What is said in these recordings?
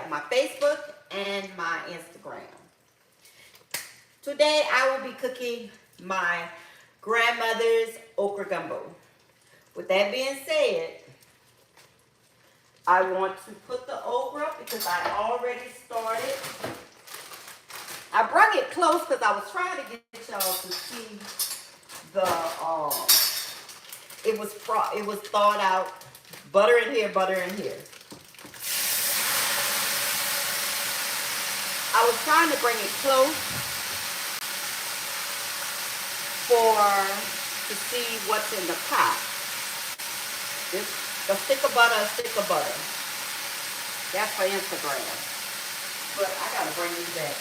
my Facebook and my Instagram. Today I will be cooking my grandmother's okra gumbo. With that being said, I want to put the okra because I already started. I brought it close because I was trying to get y'all to see the it was thawed out. Butter in here, butter in here. I was trying to bring it close to see what's in the pot. A stick of butter, a stick of butter. That's for Instagram. But I gotta bring these back.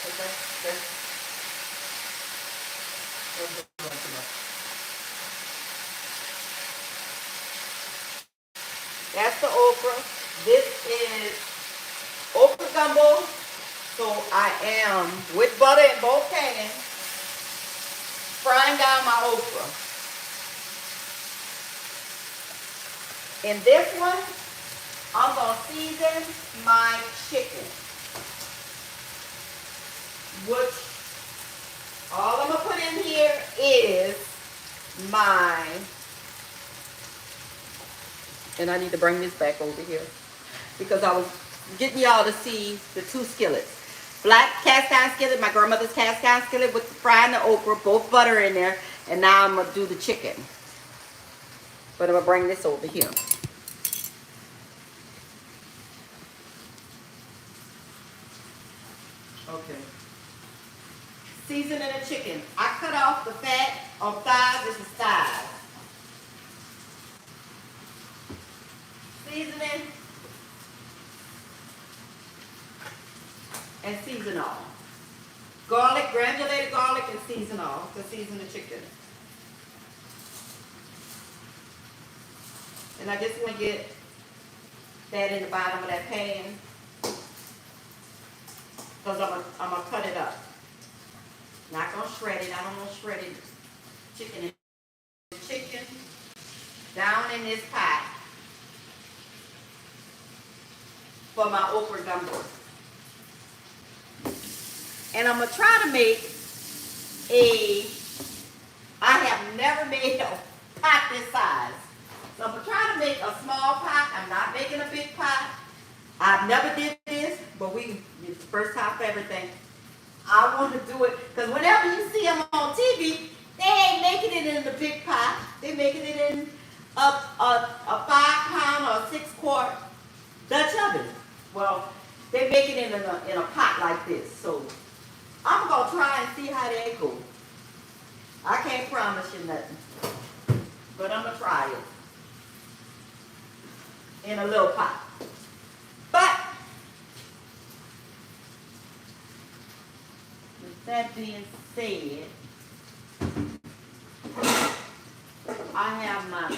That's the okra. This is okra gumbo. So I am, with butter in both pans, frying down my okra. In this one, I'm going to season my chicken. Which, all I'm going to put in here is and I need to bring this back over here because I was getting y'all to see the two skillets. Black cast iron skillet, my grandmother's cast iron skillet with frying the okra, both butter in there. And now I'm going to do the chicken. But I'm going to bring this over here. Okay. Seasoning the chicken. I cut off the fat on thighs. This is thighs. Seasoning. And season all. Garlic, granulated garlic, and season all to season the chicken. And I just want to get that in the bottom of that pan because I'm gonna cut it up. Not gonna shred it. I don't want shredded chicken. Chicken down in this pot for my okra gumbo. And I'm going to try to make I have never made a pot this size. So I'm going to try to make a small pot. I'm not making a big pot. I've never did this, but it's the first time for everything. I want to do it, because whenever you see them on TV, they ain't making it in the big pot. They're making it in a 5-pound or 6-quart Dutch oven. Well, they're making it in a pot like this. So I'm going to try and see how they go. I can't promise you nothing. But I'm going to try it in a little pot. But with that being said, I have my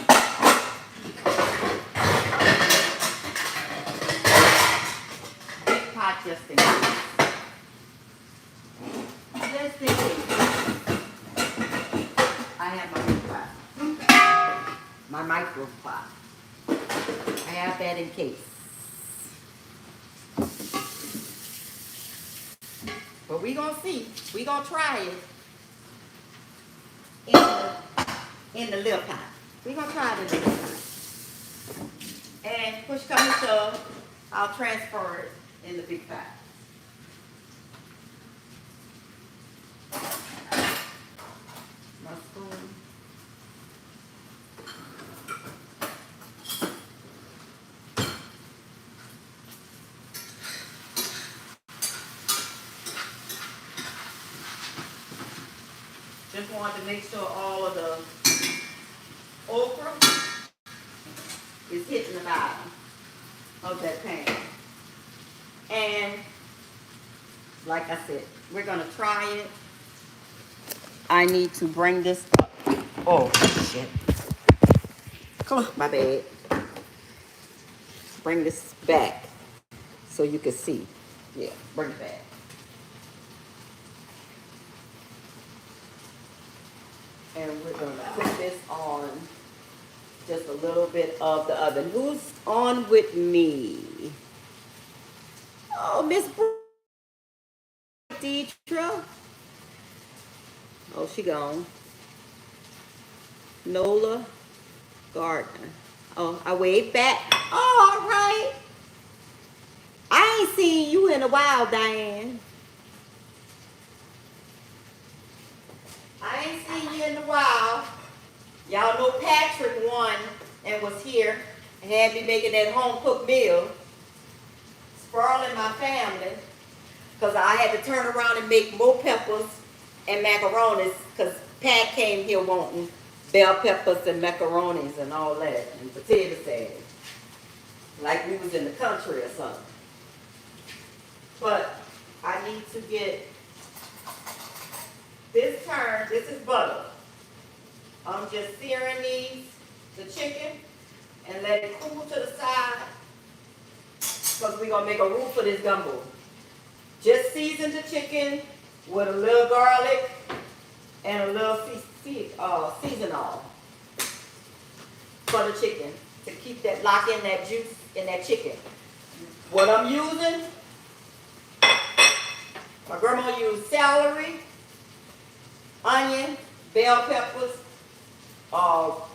big pot just in case. Just in case. I have my big pot. My micro pot. I have that in case. But we gonna see. We gonna try it in the little pot. We gonna try it in the little pot. And push come to shove, I'll transfer it in the big pot. My spoon. Just wanted to make sure all of the okra is hitting the bottom of that pan. And like I said, we're gonna try it. I need to bring this up. Oh shit. Come on, my bad. Bring this back so you can see. Yeah, bring it back. And we're going to put this on just a little bit of the oven. Who's on with me? Oh, Miss Deetra. Oh, she gone. Nola Gardner. Oh, I waved back. Oh, all right. I ain't seen you in a while, Diane. I ain't seen you in a while. Y'all know Patrick won and was here and had me making that home cooked meal, spoiling my family, because I had to turn around and make more peppers and macaronis, because Pat came here wanting bell peppers and macaronis and all that, and potato salad, like we was in the country or something. But I need to get this turned. This is butter. I'm just searing the chicken, and let it cool to the side, because we're going to make a roux for this gumbo. Just season the chicken with a little garlic and a little seasoning for the chicken to keep that, lock in that juice in that chicken. What I'm using, my grandma used celery, onion, bell peppers,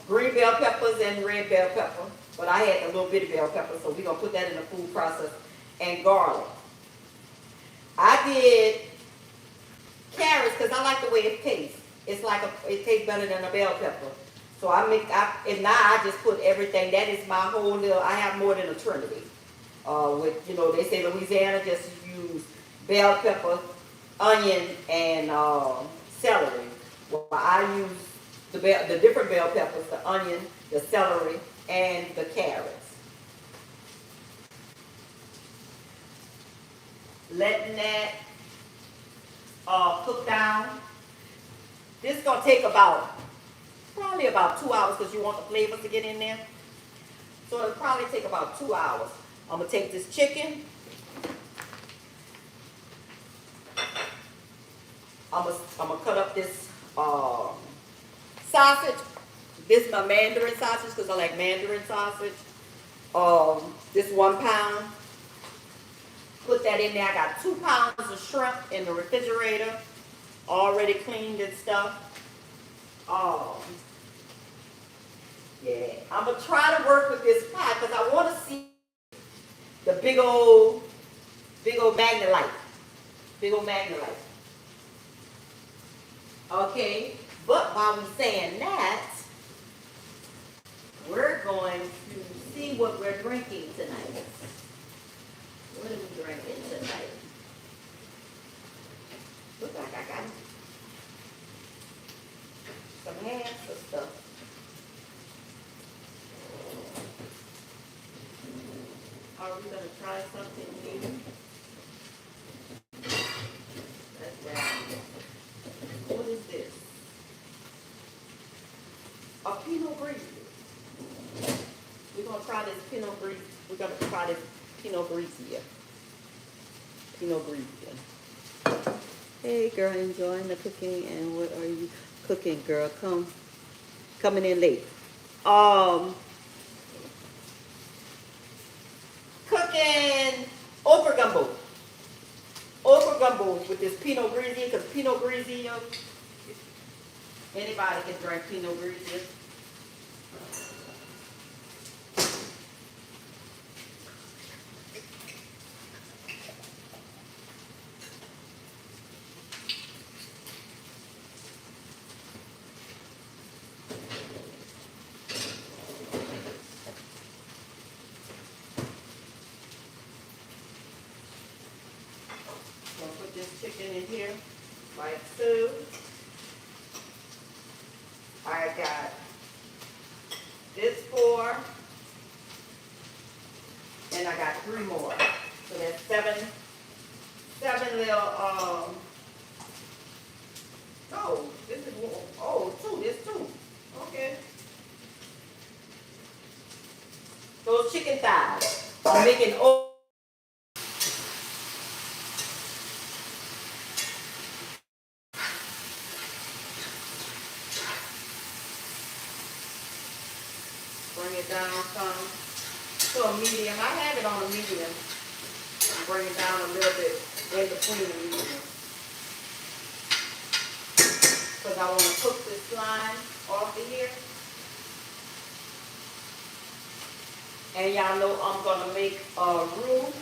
green bell peppers and red bell pepper. But I had a little bitty bell pepper, so we're going to put that in the food process, and garlic. I did carrots because I like the way it tastes. It's like it tastes better than a bell pepper. So and now I just put everything. That is my whole little, I have more than a trinity. They say Louisiana just use bell pepper, onion, and celery. Well, I use the different bell peppers, the onion, the celery, and the carrots. Letting that cook down. This is going to take probably about 2 hours, because you want the flavors to get in there. So it'll probably take about 2 hours. I'm going to take this chicken. I'm going to cut up this sausage. This is my Mandarin sausage, because I like Mandarin sausage. This 1 pound. Put that in there. I got 2 pounds of shrimp in the refrigerator, already cleaned and stuff. Yeah, I'm gonna try to work with this pot, because I want to see the big old magnolite. Okay, but while we're saying that, we're going to see what we're drinking tonight. What are we drinking tonight? Look like I got some hands of stuff. Are we going to try something new? That's right. What is this? A Pinot Grigio. We're going to try this Pinot Grigio. We're going to try this Pinot Grigio. Hey girl, enjoying the cooking. And what are you cooking, girl? Coming in late. Cooking okra gumbo. Okra gumbo with this Pinot Grigio, because Pinot Grigio, anybody can drink Pinot Grigio. This chicken in here, like so. I got this 4, and I got 3 more. So that's 7 little, this is 2, this 2. Okay. Those chicken thighs. I'm making bring it down some to a medium. I have it on a medium. Bring it down a little bit in between the meat. Because I want to cook this slime off of here. And y'all know I'm going to make a roux.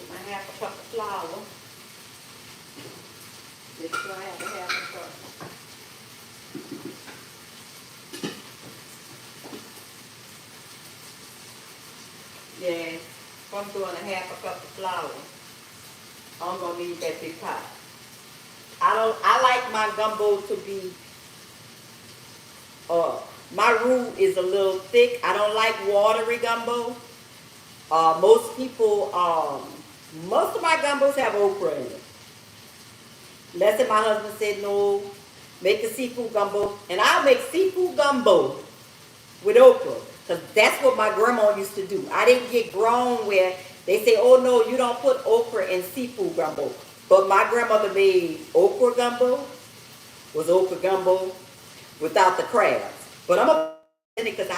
I have a cup of flour. Make sure I have a half a cup. Yeah, if I'm doing a half a cup of flour, I'm gonna need that big pot. I like my gumbo to be my roux is a little thick. I don't like watery gumbo. Most people most of my gumbos have okra in it. Less than my husband said no, make a seafood gumbo. And I'll make seafood gumbo with okra. Because that's what my grandma used to do. I didn't get grown where they say, oh no, you don't put okra in seafood gumbo. But my grandmother made okra gumbo, was okra gumbo without the crabs. But I'm a in it because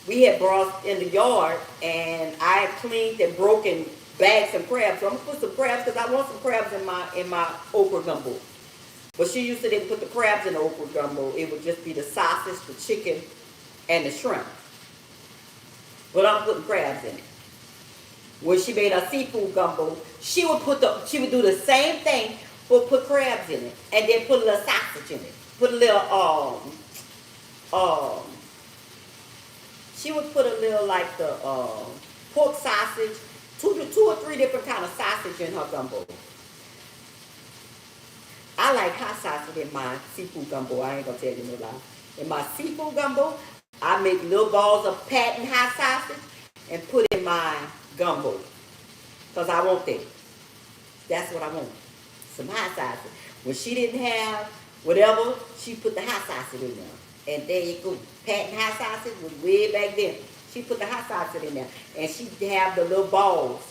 we had brought in the yard and I cleaned and broken bagged some crabs. So I'm gonna put some crabs because I want some crabs in my okra gumbo. But she used to didn't put the crabs in the okra gumbo. It would just be the sausage, the chicken, and the shrimp. But I'm putting crabs in it. When she made her seafood gumbo, she would do the same thing, but put crabs in it, and then put a little sausage in it. Put a little she would put a little like the pork sausage, two or three different kind of sausage in her gumbo. I like hot sausage in my seafood gumbo. I ain't gonna tell you no lie. In my seafood gumbo, I make little balls of patent hot sausage and put in my gumbo. Because I want that. That's what I want. Some hot sausage. When she didn't have whatever, she put the hot sausage in there. And there you go. Patent hot sausage was way back then. She put the hot sausage in there. And she'd have the little balls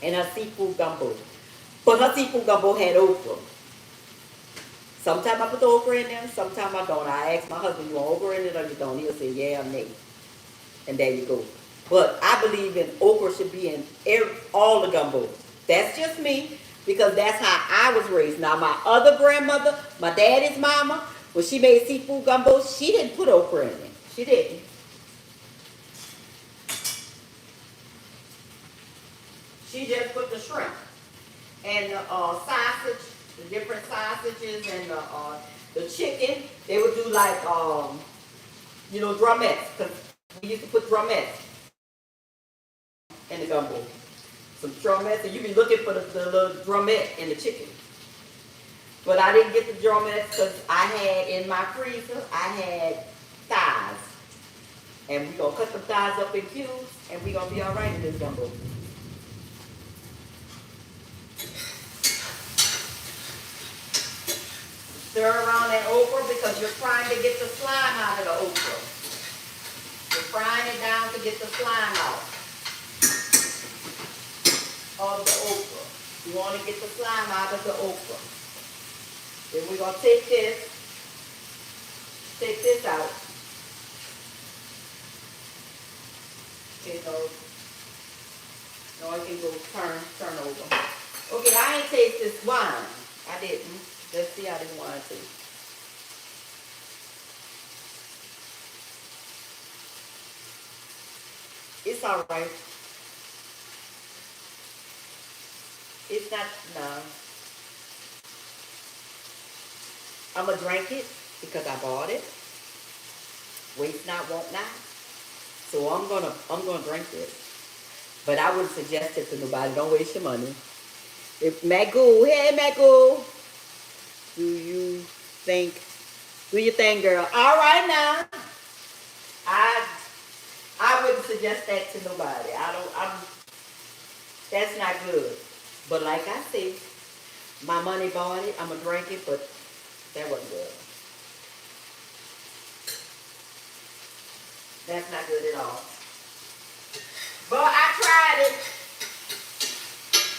in her seafood gumbo. But her seafood gumbo had okra. Sometimes I put the okra in there, sometimes I don't. I ask my husband, you want okra in it or you don't? He'll say, yeah, or nay. And there you go. But I believe in okra should be in all the gumbo. That's just me, because that's how I was raised. Now, my other grandmother, my daddy's mama, when she made seafood gumbo, she didn't put okra in it. She didn't. She just put the shrimp and the sausage, the different sausages, and the chicken. They would do like, drumettes, because we used to put drumettes in the gumbo. Some drumettes, and you be looking for the little drumette in the chicken. But I didn't get the drumettes because I had in my freezer, I had thighs. And we're going to cut the thighs up in cubes, and we're going to be all right in this gumbo. Stir around that okra because you're trying to get the slime out of the okra. You're frying it down to get the slime out of the okra. You want to get the slime out of the okra. Then we're going to take this out. Okay, so now I can go turn over. Okay, I ain't taste this wine. I didn't. Let's see how this wine tastes. It's all right. It's not, no. I'm going to drink it because I bought it. Waste not, want not. So I'm gonna drink this. But I wouldn't suggest it to nobody. Don't waste your money. If Magoo, hey Magoo. Do you think, do your thing, girl. All right now. I wouldn't suggest that to nobody. That's not good. But like I said, my money bought it. I'm going to drink it, but that wasn't good. That's not good at all. But I tried it.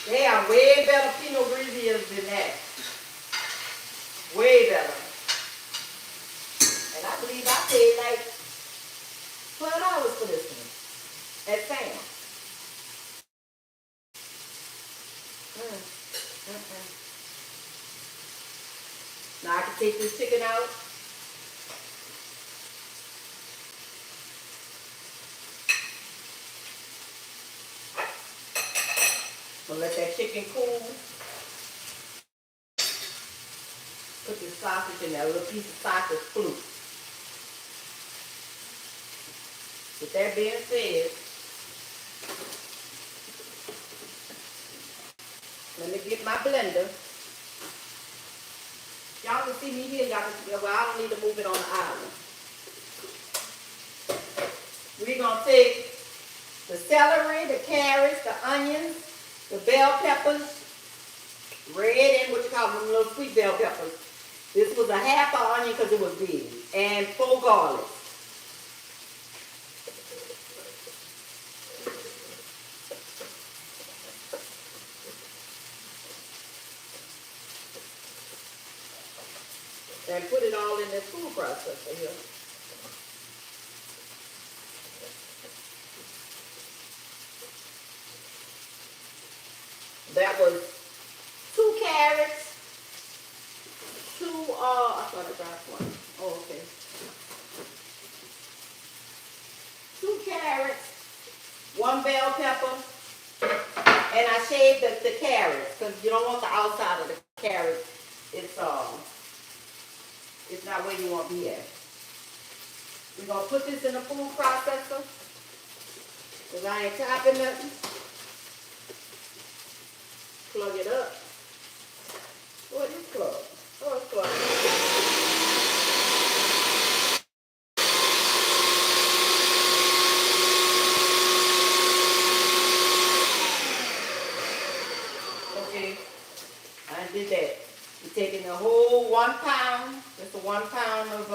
They are way better Pinot Grigios than that. Way better. And I believe I paid like $12 for this one at Sam. Now I can take this chicken out. We'll let that chicken cool. Put the sausage in there, a little piece of sausage flute. With that being said, let me get my blender. Y'all can see me here, y'all can see, well, I don't need to move it on the island. We're going to take the celery, the carrots, the onions, the bell peppers, red and what you call them, little sweet bell peppers. This was a half an onion because it was big. And 4 garlics. And put it all in this food processor here. That was 2 carrots, 2, I thought I dropped one. Oh, okay. 2 carrots, 1 bell pepper, and I shaved the carrots because you don't want the outside of the carrot. It's not where you want to be at. We're going to put this in the food processor because I ain't chopping nothing. Plug it up. What is plugged? Oh, it's plugged. Okay, I did that. We're taking the whole 1 pound, just a 1 pound of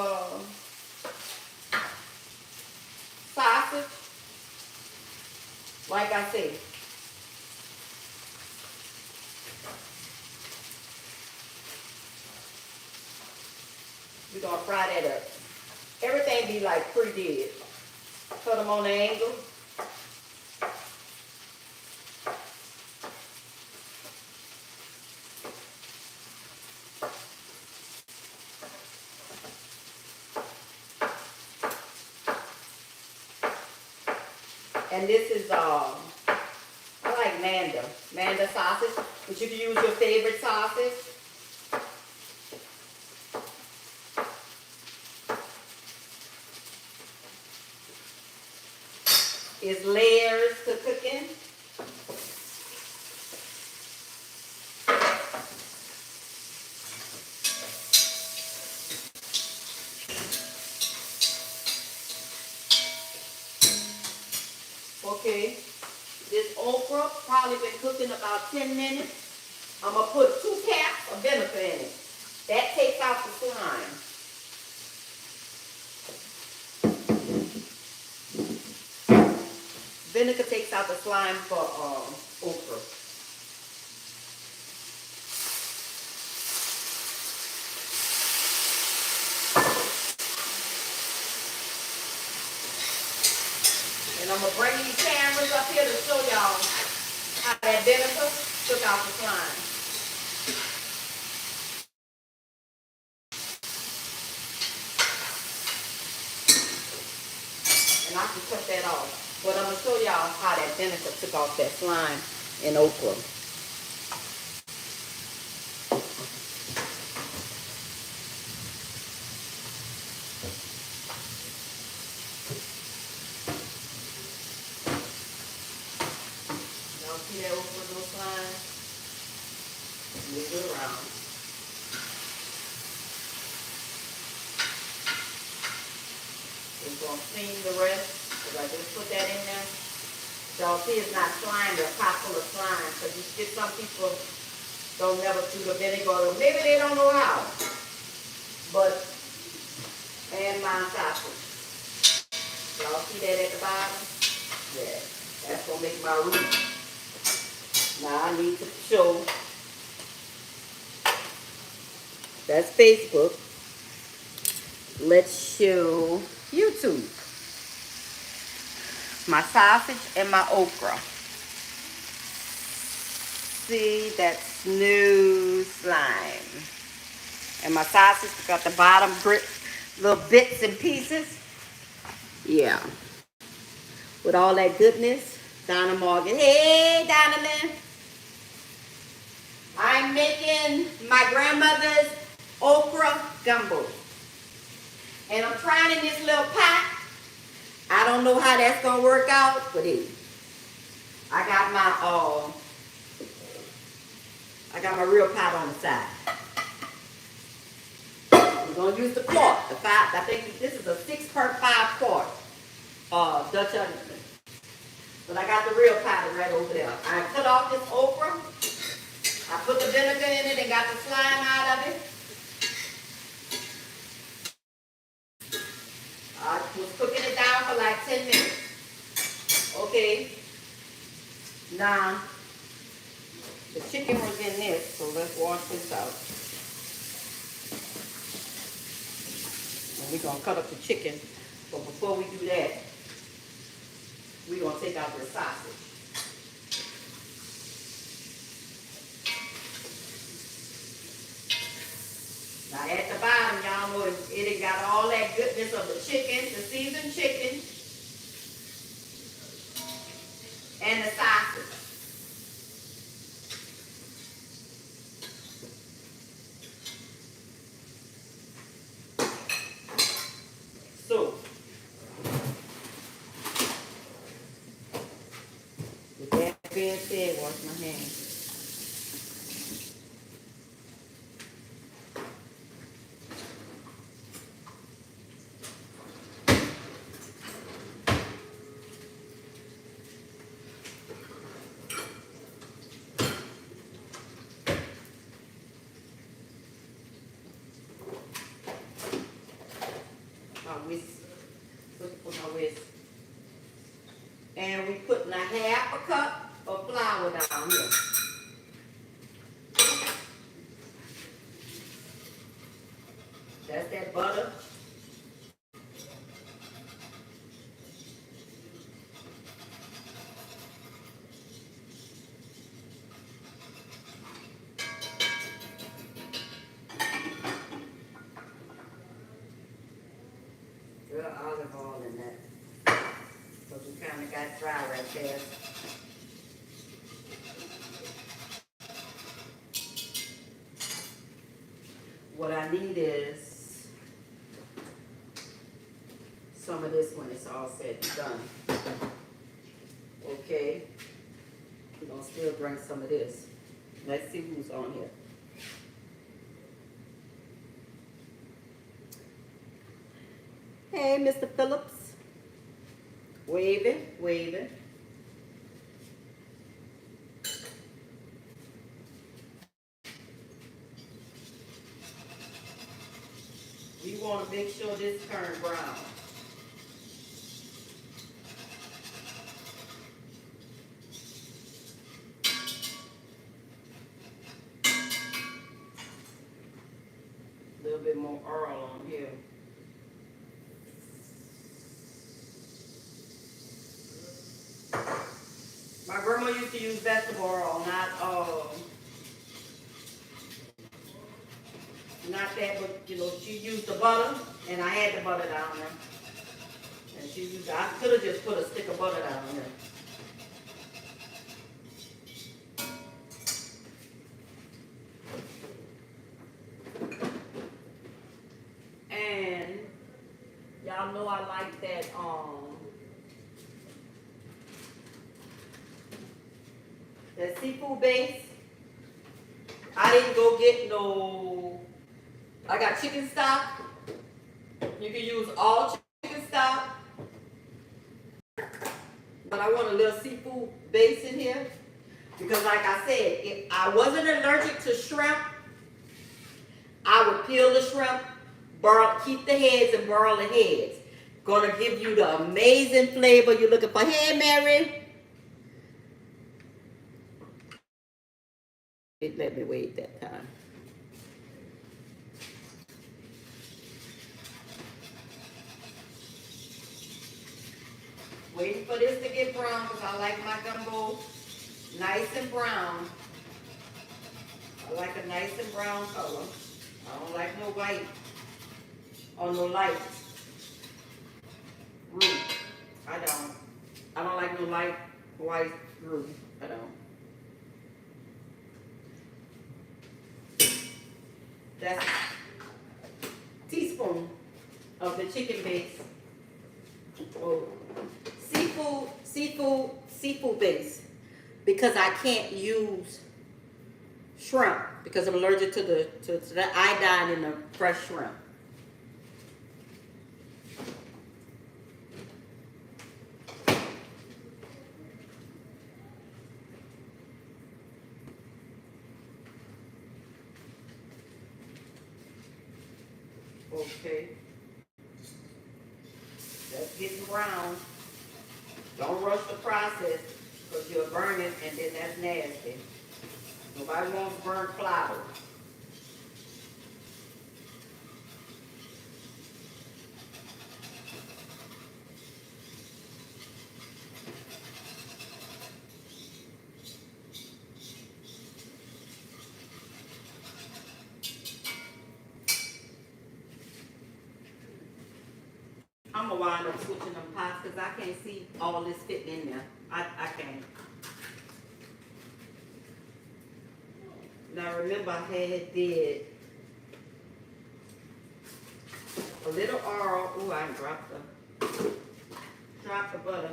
sausage. Like I said. We're going to fry that up. Everything be like pretty dead. Cut them on the angle. And this is, I like Manda sausage, but you can use your favorite sausage. It's layers to cooking. Okay, this okra probably been cooking about 10 minutes. I'm going to put 2 caps of vinegar in it. That takes out the slime. Vinegar takes out the slime for okra. And I'm going to bring these cameras up here to show y'all how that vinegar took out the slime. And I can cut that off. But I'm going to show y'all how that vinegar took off that slime in okra. Y'all see that okra no slime? Move it around. We're going to steam the rest. I just put that in there. Y'all see it's not slime, they're a pot full of slime. Because you get some people don't never do the vinegar, or maybe they don't know how. But, and my sausage. Y'all see that at the bottom? Yeah, that's going to make my roux. Now I need to show. That's Facebook. Let's show YouTube. my sausage and my okra. See that smooth slime. And my sausage got the bottom grit, little bits and pieces. Yeah. With all that goodness. Donna Morgan. Hey, Donna Lynn. I'm making my grandmother's okra gumbo. And I'm trying in this little pot. I don't know how that's going to work out, but hey, I got my real pot on the side. We're going to use the quart. I think this is a 6x5 quart Dutch onion. But I got the real pot right over there. I cut off this okra. I put the vinegar in it and got the slime out of it. I was cooking it down for like 10 minutes. Okay. Now, the chicken was in this, so let's wash this out. And we're going to cut up the chicken. But before we do that, we're going to take out the sausage. Now at the bottom, y'all know it got all that goodness of the chicken, the seasoned chicken, and the sausage. So, with that being said, wash my hands. And we putting a half a cup of flour down here. That's that butter. Little olive oil in that. Because we kind of got dry right there. What I need is some of this when it's all said and done. Okay. We're going to still bring some of this. Let's see who's on here. Hey, Mr. Phillips. Waving, waving. You want to make sure this turns brown. A little bit more oil on here. My grandma used to use vegetable oil, not that, but you know, she used the butter, and I had the butter down there. And she used, I could have just put a stick of butter down there. And y'all know I like that seafood base. I didn't go get no, I got chicken stock. You can use all chicken stock. But I want a little seafood base in here. Because like I said, if I wasn't allergic to shrimp, I would peel the shrimp, keep the heads and boil the heads. Gonna give you the amazing flavor you're looking for. Hey, Mary. It let me wait that time. Waiting for this to get brown because I like my gumbo nice and brown. I like a nice and brown color. I don't like no white or no light roux. I don't. I don't like no light white roux. I don't. That's a teaspoon of the chicken base. Oh, seafood base. Because I can't use shrimp because I'm allergic to the iodine in the fresh shrimp. Okay. That's getting brown. Don't rush the process because you'll burn it and then that's nasty. Nobody wants burnt flour. I'm gonna wind up switching them pots because I can't see all this fitting in there. I can't. Now remember I did a little oil. Ooh, I dropped the butter.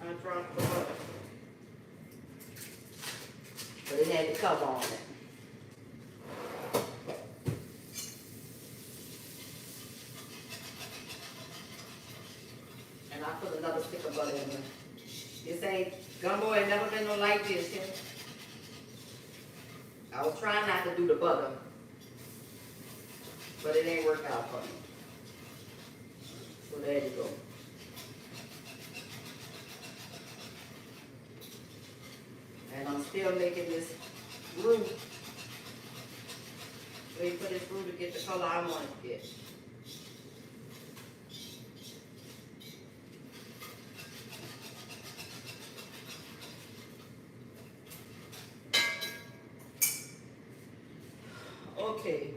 I dropped the butter. But it had the cover on it. And I put another stick of butter in there. This ain't, gumbo ain't never been no like this, yeah? I was trying not to do the butter, but it ain't worked out for me. So there you go. And I'm still making this roux. Wait for this roux to get the color I want it to get. Okay.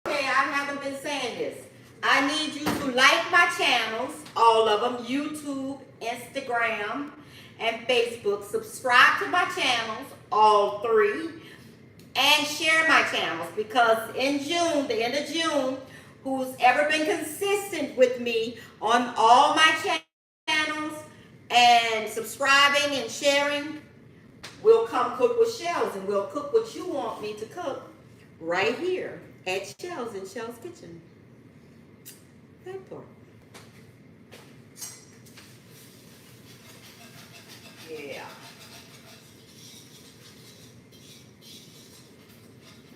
Okay, I haven't been saying this. I need you to like my channels, all of them, YouTube, Instagram, and Facebook. Subscribe to my channels, all three. And share my channels because in June, the end of June, who's ever been consistent with me on all my channels and subscribing and sharing, we'll come cook with Shells and we'll cook what you want me to cook right here at Shells in Shells Kitchen. That part. Yeah.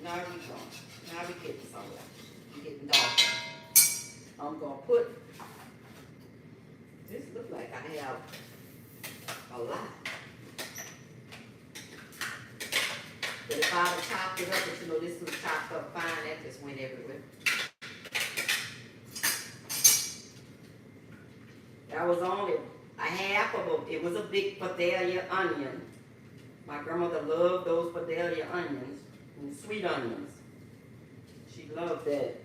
Now we go. Now we getting somewhere. We're getting darker. I'm gonna put. This looks like I have a lot. But if I'd have chopped it up, but you know this was chopped up fine, that just went everywhere. That was only a half of a. It was a big Padelia onion. My grandmother loved those Padelia onions. And sweet onions. She loved that.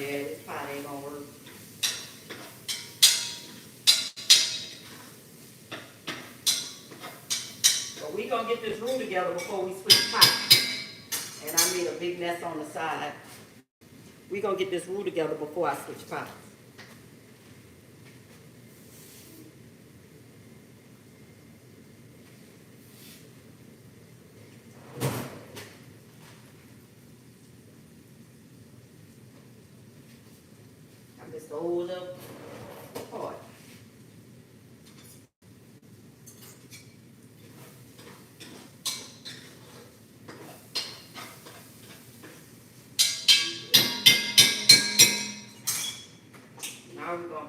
Yeah, this pot ain't gonna work. But we gonna get this roux together before we switch pots. And I made a big mess on the side. We're going to get this roux together before I switch pots. I just hold up the pot.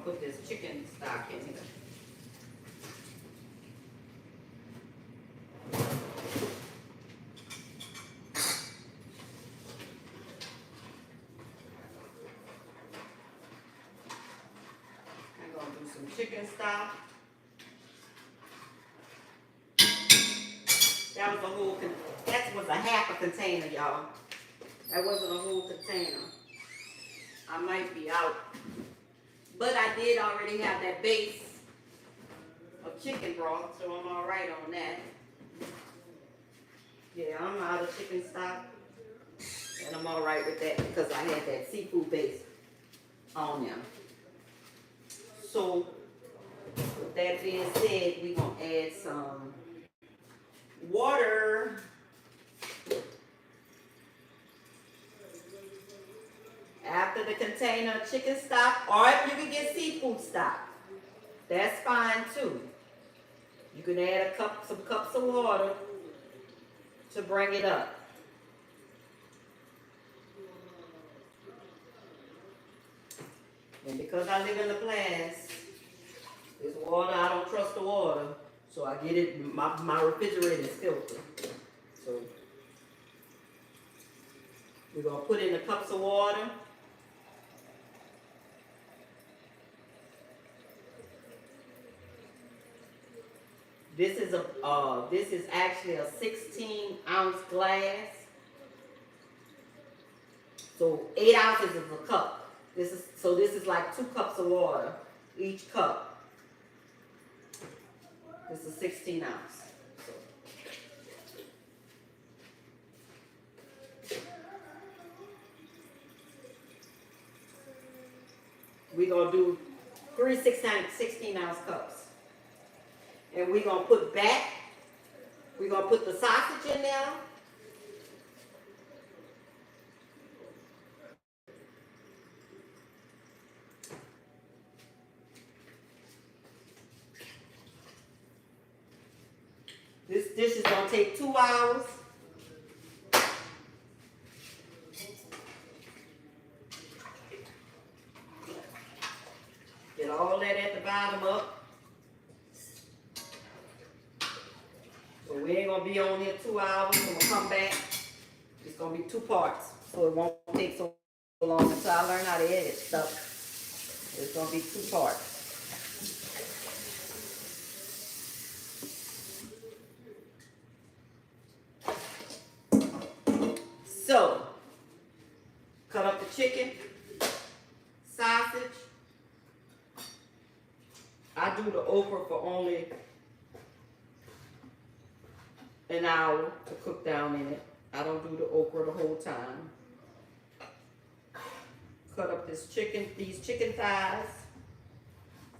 put this chicken stock in here. I'm gonna do some chicken stock. That was a half a container, y'all. That wasn't a whole container. I might be out. But I did already have that base of chicken broth, so I'm all right on that. Yeah, I'm out of chicken stock. And I'm all right with that because I had that seafood base on there. So, with that being said, we're going to add some water. After the container of chicken stock, or if you can get seafood stock, that's fine too. You can add some cups of water to bring it up. And because I live in the plants, this water, I don't trust the water, so I get it, my refrigerator is filtered. So we're going to put in the cups of water. This is actually a 16-ounce glass. So 8 ounces is a cup. This is like 2 cups of water each cup. This is 16 ounce. We're gonna do 3 16-ounce cups. And we're gonna put the sausage in there. This dish is gonna take 2 hours. Get all that at the bottom up. So we ain't gonna be on here 2 hours. When we come back, it's gonna be 2 parts. So it won't take so long until I learn how to edit stuff. It's gonna be 2 parts. So, cut up the chicken, sausage. I do the okra for only an hour to cook down in it. I don't do the okra the whole time. Cut up these chicken thighs.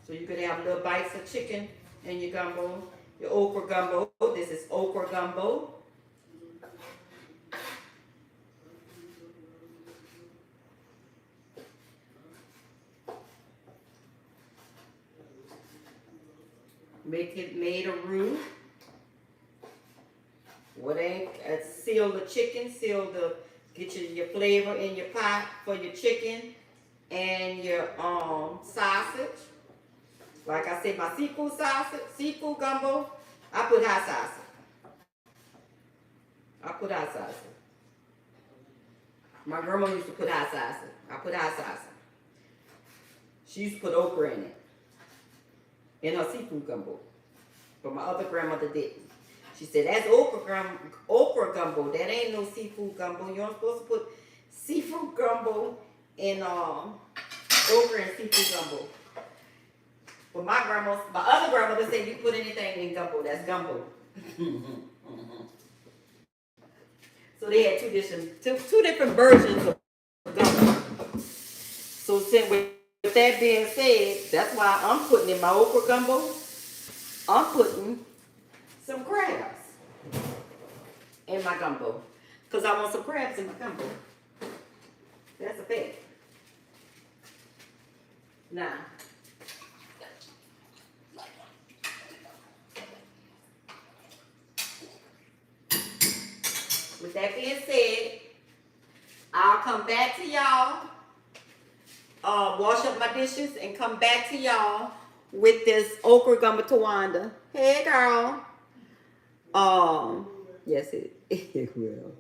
So you can have little bites of chicken in your gumbo. Your okra gumbo. This is okra gumbo. Made a roux. What ain't seal the chicken, get your flavor in your pot for your chicken and your sausage. Like I said, my seafood gumbo, I put hot sauce. My grandma used to put hot sauce. I put hot sauce. She used to put okra in it. In her seafood gumbo. But my other grandmother didn't. She said, that's okra gumbo. That ain't no seafood gumbo. You're not supposed to put seafood gumbo in okra and seafood gumbo. But my other grandmother said you put anything in gumbo. That's gumbo. So they had two different versions of gumbo. So since with that being said, that's why I'm putting in my okra gumbo. I'm putting some crabs in my gumbo. Because I want some crabs in my gumbo. That's a fact. Now, with that being said, I'll come back to y'all wash up my dishes and come back to y'all with this okra gumbo Tawanda. Hey, girl. Yes, it will.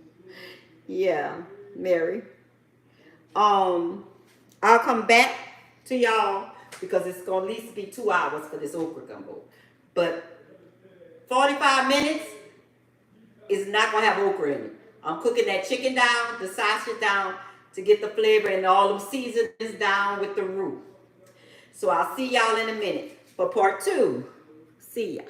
Yeah, Mary. I'll come back to y'all because it's gonna at least be 2 hours for this okra gumbo. But 45 minutes is not gonna have okra in it. I'm cooking that chicken down, the sausage down to get the flavor and all them seasonings down with the roux. So I'll see y'all in a minute for part 2. See ya.